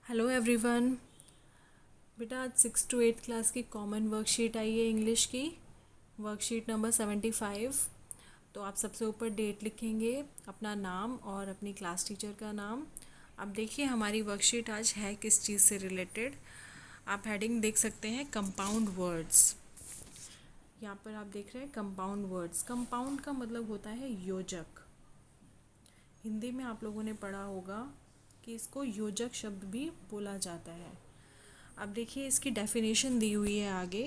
Hello everyone. बेटा आज 6 to 8 class की कॉमन वर्कशीट आई है इंग्लिश की, वर्कशीट नंबर 75। तो आप सबसे ऊपर डेट लिखेंगे, अपना नाम और अपनी क्लास टीचर का नाम। अब देखिए हमारी वर्कशीट आज है किस चीज़ से रिलेटेड। आप हेडिंग देख सकते हैं कंपाउंड वर्ड्स। यहाँ पर आप देख रहे हैं कंपाउंड वर्ड्स। कंपाउंड का मतलब होता है योजक। हिंदी में आप लोगों ने पढ़ा होगा कि इसको योजक शब्द भी बोला जाता है। अब देखिए इसकी डेफिनेशन दी हुई है आगे।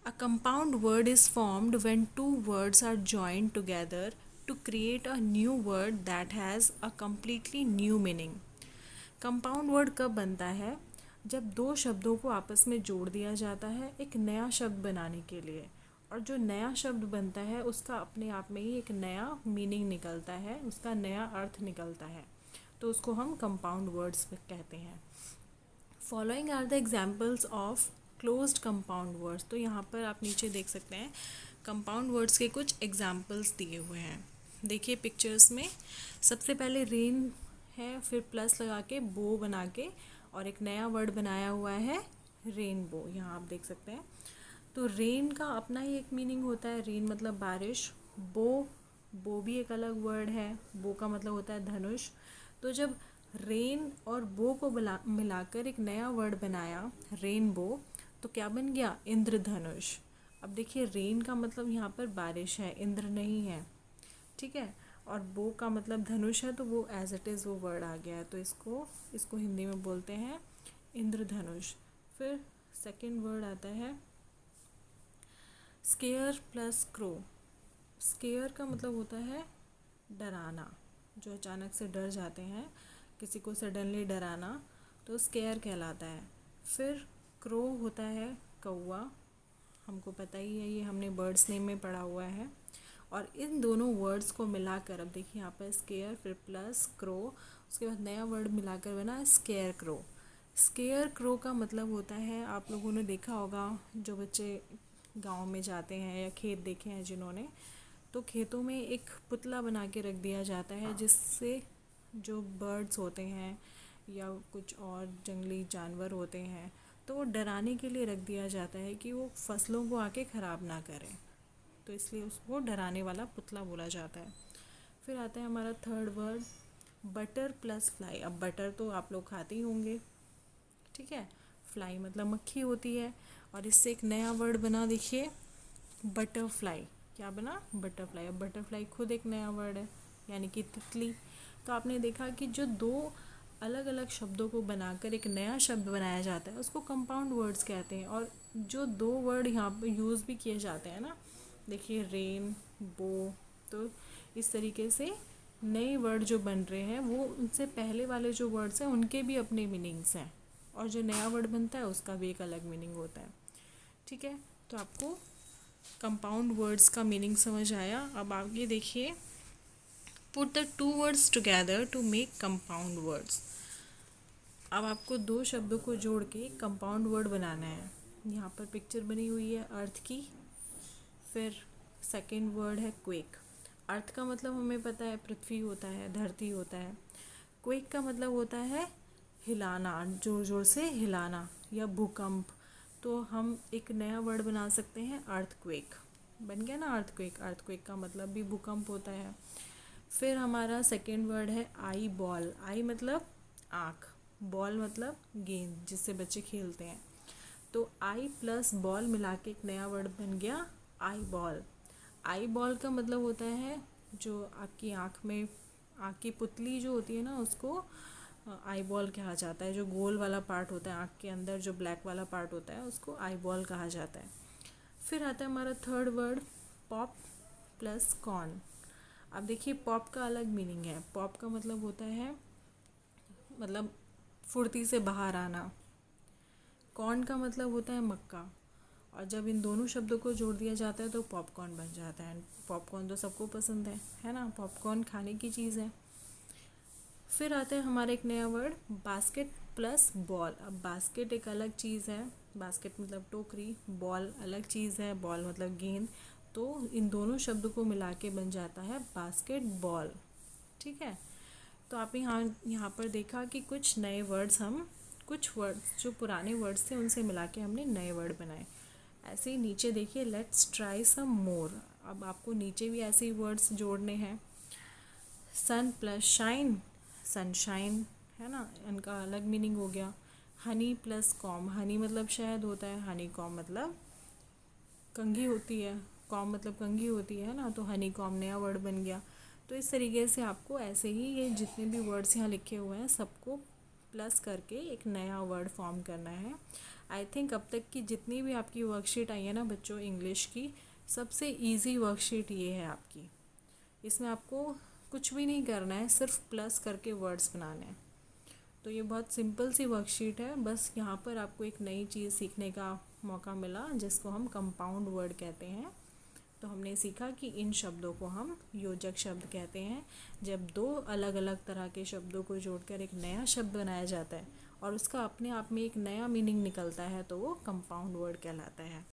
A compound word is formed when two words are joined together to create a new word that has a completely new meaning. Compound word कब बनता है? जब दो शब्दों को आपस में जोड़ दिया जाता है एक नया शब्द बनाने के लिए, और जो नया शब्द बनता है उसका अपने आप में ही एक नया मीनिंग निकलता है, उसका नया अर्थ निकलता है, तो उसको हम कंपाउंड वर्ड्स कहते हैं। Following are the examples of closed compound words. तो यहाँ पर आप नीचे देख सकते हैं कंपाउंड वर्ड्स के कुछ एग्जाम्पल्स दिए हुए हैं। देखिए पिक्चर्स में सबसे पहले रेन है, फिर प्लस लगा के बो बना के और एक नया वर्ड बनाया हुआ है रेनबो, यहाँ आप देख सकते हैं। तो रेन का अपना ही एक मीनिंग होता है, रेन मतलब बारिश। बो भी एक अलग वर्ड है, बो का मतलब होता है धनुष। तो जब रेन और बो को मिलाकर एक नया वर्ड बनाया रेनबो, तो क्या बन गया? इंद्रधनुष। अब देखिए रेन का मतलब यहाँ पर बारिश है, इंद्र नहीं है, ठीक है। और बो का मतलब धनुष है, तो वो एज इट इज़ वो वर्ड आ गया है, तो इसको इसको हिंदी में बोलते हैं इंद्रधनुष। फिर सेकंड वर्ड आता है स्केयर प्लस क्रो। स्केयर का मतलब होता है डराना, जो अचानक से डर जाते हैं, किसी को सडनली डराना, तो स्केयर कहलाता है। फिर क्रो होता है कौवा, हमको पता ही है, ये हमने बर्ड्स नेम में पढ़ा हुआ है। और इन दोनों वर्ड्स को मिलाकर, अब देखिए यहाँ पर स्केयर फिर प्लस क्रो, उसके बाद नया वर्ड मिलाकर बना स्केयर क्रो। स्केयर क्रो का मतलब होता है, आप लोगों ने देखा होगा जो बच्चे गांव में जाते हैं या खेत देखे हैं जिन्होंने, तो खेतों में एक पुतला बना के रख दिया जाता है, जिससे जो बर्ड्स होते हैं या कुछ और जंगली जानवर होते हैं, तो वो डराने के लिए रख दिया जाता है कि वो फसलों को आके ख़राब ना करें, तो इसलिए उसको डराने वाला पुतला बोला जाता है। फिर आता है हमारा third word butter plus fly. अब बटर तो आप लोग खाते ही होंगे, ठीक है। फ्लाई मतलब मक्खी होती है, और इससे एक नया वर्ड बना, देखिए बटरफ्लाई। क्या बना? बटरफ्लाई। अब बटरफ्लाई खुद एक नया वर्ड है, यानी कि तितली। तो आपने देखा कि जो दो अलग अलग शब्दों को बनाकर एक नया शब्द बनाया जाता है उसको कंपाउंड वर्ड्स कहते हैं। और जो दो वर्ड यहाँ पर यूज़ भी किए जाते हैं ना, देखिए रेन बो, तो इस तरीके से नए वर्ड जो बन रहे हैं वो उनसे पहले वाले जो वर्ड्स हैं उनके भी अपने मीनिंग्स हैं, और जो नया वर्ड बनता है उसका भी एक अलग मीनिंग होता है, ठीक है। तो आपको कंपाउंड वर्ड्स का मीनिंग समझ आया। अब आगे देखिए, put the two words together to make compound words. अब आपको दो शब्दों को जोड़ के कंपाउंड वर्ड बनाना है। यहाँ पर पिक्चर बनी हुई है अर्थ की। फिर सेकंड वर्ड है क्वेक। अर्थ का मतलब हमें पता है पृथ्वी होता है, धरती होता है। क्वेक का मतलब होता है हिलाना, जोर जोर से हिलाना या भूकंप। तो हम एक नया वर्ड बना सकते हैं अर्थक्वेक। बन गया ना अर्थक्वेक। अर्थक्वेक का मतलब भी भूकंप होता है। फिर हमारा सेकंड वर्ड है आई बॉल। आई मतलब आँख, बॉल मतलब गेंद जिससे बच्चे खेलते हैं। तो आई प्लस बॉल मिला के एक नया वर्ड बन गया आई बॉल। आई बॉल का मतलब होता है जो आपकी आँख में, आँख की पुतली जो होती है ना, उसको आई बॉल कहा जाता है। जो गोल वाला पार्ट होता है आँख के अंदर, जो ब्लैक वाला पार्ट होता है, उसको आई बॉल कहा जाता है। फिर आता है हमारा third word pop plus corn. अब देखिए पॉप का अलग मीनिंग है। पॉप का मतलब होता है मतलब फुर्ती से बाहर आना। कॉर्न का मतलब होता है मक्का, और जब इन दोनों शब्दों को जोड़ दिया जाता है तो पॉपकॉर्न बन जाता है। पॉपकॉर्न तो सबको पसंद है ना, पॉपकॉर्न खाने की चीज़ है। फिर आता है हमारा एक नया वर्ड बास्केट प्लस बॉल। अब बास्केट एक अलग चीज़ है, बास्केट मतलब टोकरी, बॉल अलग चीज़ है, बॉल मतलब गेंद। तो इन दोनों शब्दों को मिला के बन जाता है बास्केट बॉल, ठीक है। तो आप यहाँ पर देखा कि कुछ नए वर्ड्स कुछ वर्ड्स जो पुराने वर्ड्स थे उनसे मिला के हमने नए वर्ड बनाए। ऐसे ही नीचे देखिए, लेट्स ट्राई सम मोर। अब आपको नीचे भी ऐसे ही वर्ड्स जोड़ने हैं। सन प्लस शाइन, सनशाइन, है ना, इनका अलग मीनिंग हो गया। हनी प्लस कॉम, हनी मतलब शहद होता है, हनी कॉम मतलब कंघी होती है, कॉम मतलब कंघी होती है ना, तो हनी कॉम नया वर्ड बन गया। तो इस तरीके से आपको ऐसे ही ये जितने भी वर्ड्स यहाँ लिखे हुए हैं सबको प्लस करके एक नया वर्ड फॉर्म करना है। आई थिंक अब तक की जितनी भी आपकी वर्कशीट आई है ना बच्चों इंग्लिश की, सबसे इजी वर्कशीट ये है आपकी। इसमें आपको कुछ भी नहीं करना है, सिर्फ प्लस करके वर्ड्स बनाने हैं। तो ये बहुत सिंपल सी वर्कशीट है, बस यहाँ पर आपको एक नई चीज़ सीखने का मौका मिला जिसको हम कंपाउंड वर्ड कहते हैं। तो हमने सीखा कि इन शब्दों को हम योजक शब्द कहते हैं। जब दो अलग अलग तरह के शब्दों को जोड़कर एक नया शब्द बनाया जाता है और उसका अपने आप में एक नया मीनिंग निकलता है तो वो कंपाउंड वर्ड कहलाता है।